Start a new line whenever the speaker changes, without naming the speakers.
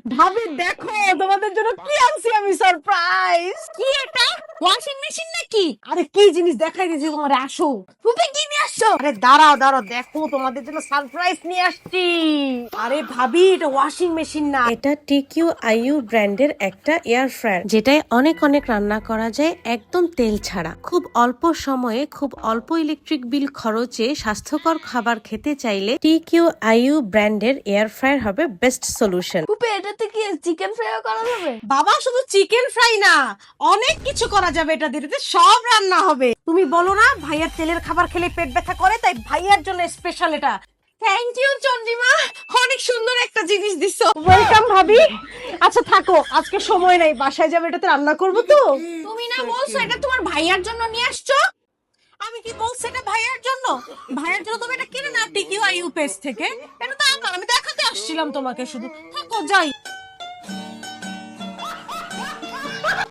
ভাবি দেখো তোমাদের জন্য কি আনছি আমি সারপ্রাইজ।
কি এটা? ওয়াশিং মেশিন নাকি?
আরে কি জিনিস দেখাই দিয়েছি তোমার, আসো।
ফুপি কি নিয়ে আসছো?
আরে দাঁড়াও দাঁড়াও, দেখো তোমাদের জন্য সারপ্রাইজ নিয়ে আসছি। আরে ভাবি এটা ওয়াশিং মেশিন না,
এটা টিকিউ আইইউ ব্র্যান্ডের একটা এয়ার ফ্রায়ার, যেটায় অনেক অনেক রান্না করা যায় একদম তেল ছাড়া। খুব অল্প সময়ে খুব অল্প ইলেকট্রিক বিল খরচে স্বাস্থ্যকর খাবার খেতে চাইলে টিকিউ আইইউ ব্র্যান্ডের এয়ার ফ্রায়ার হবে বেস্ট সলিউশন।
ফুপি এটাতে কি চিকেন ফ্রাইও করা যাবে?
বাবা শুধু চিকেন ফ্রাই না, অনেক কিছু করা যাবে এটা দিয়ে, এটাতে সব রান্না হবে। তুমি বলো না ভাইয়ার তেলের খাবার খেলে পেট ব্যথা করে, তাই ভাইয়ার জন্য স্পেশাল এটা।
থ্যাংক ইউ চন্দ্রিমা, অনেক সুন্দর একটা জিনিস দিছো।
ওয়েলকাম ভাবি। আচ্ছা থাকো, আজকে সময় নাই, বাসায় যাবে, এটাতে রান্না করবো তো।
তুমি না বলছো এটা তোমার ভাইয়ার জন্য নিয়ে আসছো?
আমি কি বলছি এটা ভাইয়ার জন্য? ভাইয়ার জন্য তুমি এটা কিনে না টিকিউ আইইউ পেজ থেকে। এটা তো আমার, আমি দেখাতে আসছিলাম তোমাকে শুধু। থাকো যাই।